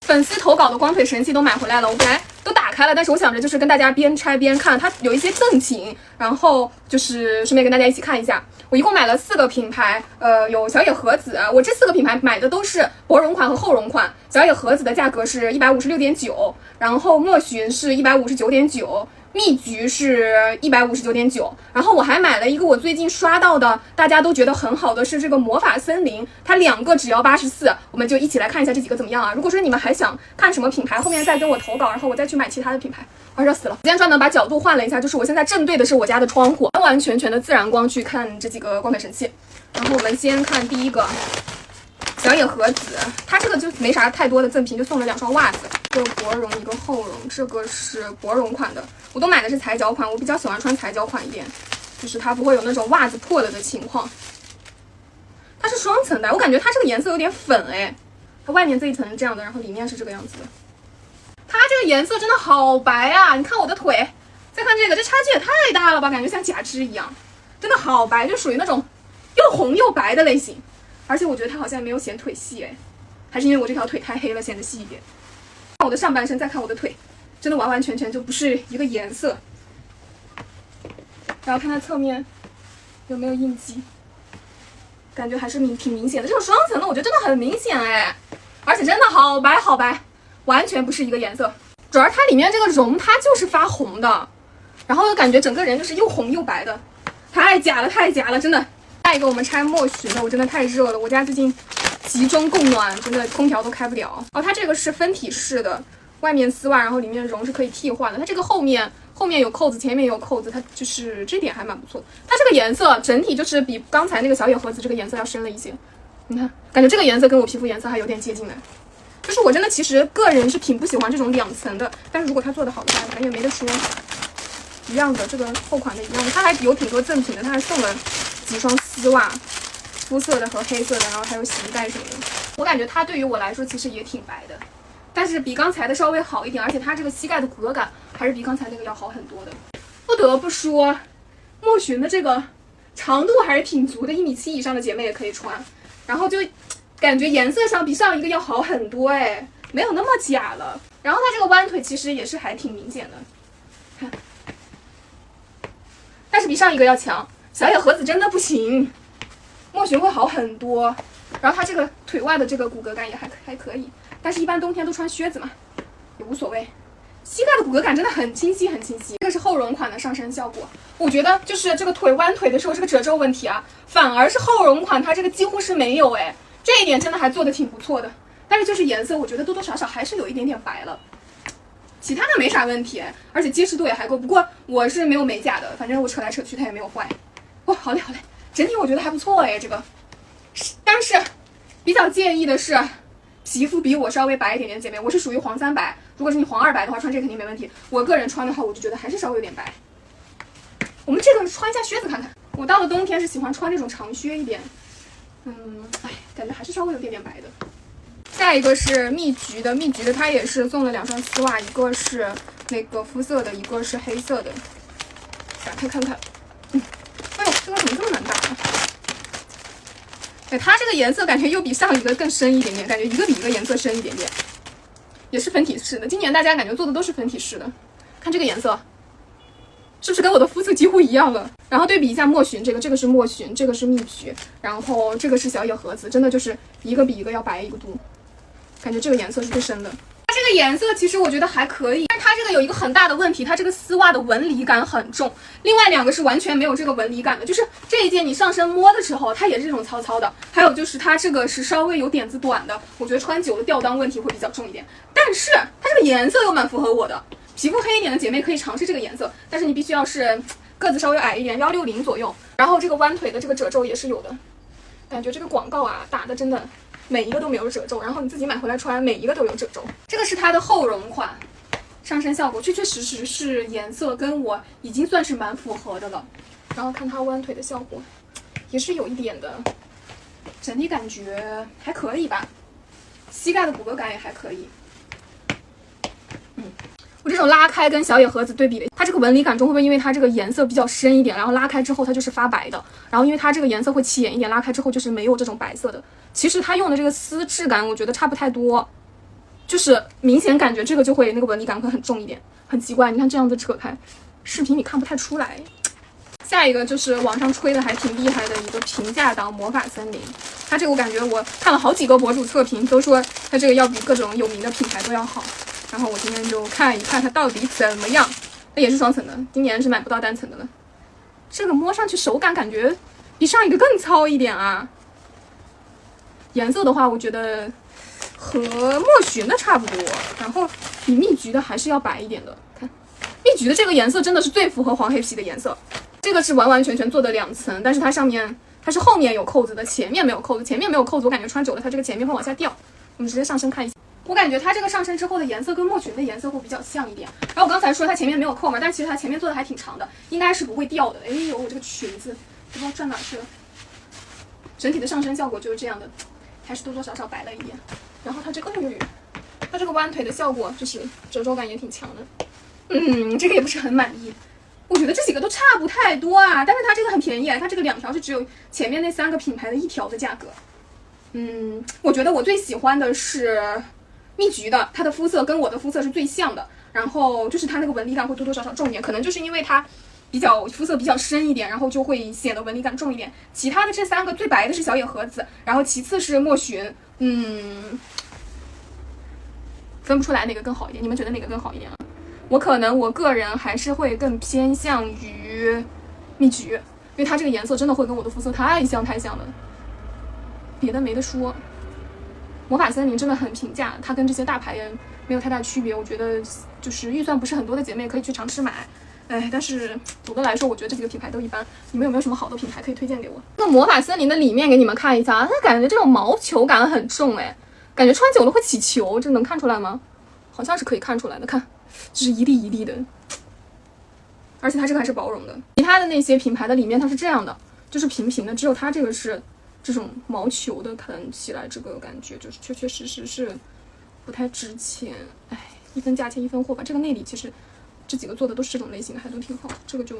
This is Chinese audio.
粉丝投稿的光腿神器都买回来了，我本来都打开了，但是我想着就是跟大家边拆边看，它有一些赠品，然后就是顺便跟大家一起看一下。我一共买了4个品牌，有小野和子，我这4个品牌买的都是薄绒款和厚绒款。小野和子的价格是156.9，然后莫寻是159.9。蜜橘是159.9，然后我还买了一个我最近刷到的，大家都觉得很好的是这个魔法森林，它2个只要84，我们就一起来看一下这几个怎么样啊？如果说你们还想看什么品牌，后面再跟我投稿，然后我再去买其他的品牌。我热死了！今天专门把角度换了一下，就是我现在正对的是我家的窗户，完完全全的自然光去看这几个光腿神器。然后我们先看第一个。小野和子，它这个就没啥太多的赠品，就送了2双袜子，一个薄绒，一个厚绒，这个是薄绒款的，我都买的是踩脚款，我比较喜欢穿踩脚款一点，就是它不会有那种袜子破了的情况。它是双层的，我感觉它这个颜色有点粉哎，它外面这一层是这样的，然后里面是这个样子的。它这个颜色真的好白啊！你看我的腿，再看这个，这差距也太大了吧，感觉像假肢一样，真的好白，就属于那种又红又白的类型。而且我觉得它好像没有显腿细哎，还是因为我这条腿太黑了显得细一点。看我的上半身，再看我的腿，真的完完全全就不是一个颜色。然后看它侧面有没有印记，感觉还是挺明显的。这种双层的我觉得真的很明显哎，而且真的好白好白，完全不是一个颜色。主要它里面这个绒它就是发红的，然后又感觉整个人就是又红又白的，太假了太假了，真的。下一个我们拆莫寻的，我真的太热了，我家最近集中供暖，真的空调都开不了。哦，它这个是分体式的，外面丝袜，然后里面绒是可以替换的。它这个后面有扣子，前面有扣子，它就是这点还蛮不错。它这个颜色整体就是比刚才那个小野和子这个颜色要深了一些。你看，感觉这个颜色跟我皮肤颜色还有点接近的。就是我真的其实个人是挺不喜欢这种2层的，但是如果它做的好的话，反正也没得说。一样的，这个后款的一样的，它还有挺多赠品的，它还送了几双丝袜，肤色的和黑色的，然后还有洗衣袋什么的。我感觉它对于我来说其实也挺白的，但是比刚才的稍微好一点，而且它这个膝盖的骨骼感还是比刚才那个要好很多的。不得不说，莫寻的这个长度还是挺足的，1.7米以上的姐妹也可以穿，然后就感觉颜色上比上一个要好很多哎，没有那么假了。然后它这个弯腿其实也是还挺明显的，看。但是比上一个要强，小野和子真的不行，莫寻会好很多。然后它这个腿外的这个骨骼感也还可以，但是一般冬天都穿靴子嘛，也无所谓。膝盖的骨骼感真的很清晰很清晰。这个是厚绒款的上身效果，我觉得就是这个腿弯腿的时候是个褶皱问题啊，反而是厚绒款它这个几乎是没有哎，这一点真的还做的挺不错的。但是就是颜色我觉得多多少少还是有一点点白了。其他的没啥问题，而且结实度也还够。不过我是没有美甲的，反正我扯来扯去它也没有坏。哇，好嘞好嘞，整体我觉得还不错哎，这个。但是比较介意的是，皮肤比我稍微白一点点姐妹，我是属于黄3白，如果是你黄2白的话，穿这个肯定没问题。我个人穿的话，我就觉得还是稍微有点白。我们这个穿一下靴子看看，我到了冬天是喜欢穿这种长靴一点。感觉还是稍微有点白的。下一个是蜜橘的，蜜橘的它也是送了2双丝袜，一个是那个肤色的，一个是黑色的。打开看看，哎呦，这个怎么这么难打啊？哎，它这个颜色感觉又比上一个更深一点点，感觉一个比一个颜色深一点点。也是分体式的，今年大家感觉做的都是分体式的。看这个颜色，是不是跟我的肤色几乎一样了？然后对比一下莫寻，这个是莫寻，这个是蜜橘，然后这个是小野和子，真的就是一个比一个要白一个度。感觉这个颜色是最深的，它这个颜色其实我觉得还可以，但是它这个有一个很大的问题，它这个丝袜的纹理感很重，另外2个是完全没有这个纹理感的，就是这一件你上身摸的时候它也是这种糙糙的，还有就是它这个是稍微有点子短的，我觉得穿久了吊裆问题会比较重一点，但是它这个颜色又蛮符合我的，皮肤黑一点的姐妹可以尝试这个颜色，但是你必须要是个子稍微矮一点，160左右，然后这个弯腿的这个褶皱也是有的，感觉这个广告啊打的真的每一个都没有褶皱，然后你自己买回来穿，每一个都有褶皱。这个是它的厚绒款，上身效果确确实实是颜色跟我已经算是蛮符合的了。然后看它弯腿的效果，也是有一点的，整体感觉还可以吧，膝盖的骨骼感也还可以。我这种拉开跟小野和子对比的，它这个纹理感中会不会因为它这个颜色比较深一点，然后拉开之后它就是发白的，然后因为它这个颜色会浅一点，拉开之后就是没有这种白色的。其实它用的这个丝质感我觉得差不太多，就是明显感觉这个就会那个纹理感会很重一点，很奇怪。你看这样子扯开，视频你看不太出来。下一个就是网上吹的还挺厉害的一个平价党魔法森林，它这个我感觉我看了好几个博主测评，都说它这个要比各种有名的品牌都要好。然后我今天就看一看它到底怎么样。它也是双层的，今年是买不到单层的了。这个摸上去手感感觉比上一个更糙一点啊。颜色的话，我觉得和墨寻的差不多，然后比蜜橘的还是要白一点的。看蜜橘的这个颜色真的是最符合黄黑皮的颜色。这个是完完全全做的2层，但是它上面它是后面有扣子的，前面没有扣子。前面没有扣子，我感觉穿久了它这个前面会往下掉。我们直接上身看一下，我感觉它这个上身之后的颜色跟墨寻的颜色会比较像一点。然后我刚才说它前面没有扣嘛，但其实它前面做的还挺长的，应该是不会掉的。哎呦，我这个裙子不知道转哪去了。整体的上身效果就是这样的，还是多多少少白了一点。然后它这个它这个弯腿的效果就是褶皱感也挺强的。这个也不是很满意。我觉得这几个都差不太多啊，但是它这个很便宜，它这个2条是只有前面那3个品牌的1条的价格。我觉得我最喜欢的是蜜橘的，它的肤色跟我的肤色是最像的，然后就是它那个纹理感会多多少少重一点，可能就是因为它肤色比较深一点，然后就会显得纹理感重一点。其他的这3个最白的是小野和子，然后其次是墨寻，分不出来哪个更好一点，你们觉得哪个更好一点啊？我个人还是会更偏向于蜜橘，因为它这个颜色真的会跟我的肤色太像了。别的没得说，魔法森林真的很平价，它跟这些大牌也没有太大区别。我觉得就是预算不是很多的姐妹可以去尝试买。但是总的来说，我觉得这几个品牌都一般。你们有没有什么好的品牌可以推荐给我？那魔法森林的里面给你们看一下，它感觉这种毛球感很重，感觉穿久了会起球，这能看出来吗？好像是可以看出来的，看，就是一粒一粒的，而且它这个还是薄绒的。其他的那些品牌的里面它是这样的，就是平平的，只有它这个是这种毛球的，看起来这个感觉就是确确实实是不太值钱。一分价钱一分货吧。这个内里其实这几个做的都是这种类型的，还都挺好。这个就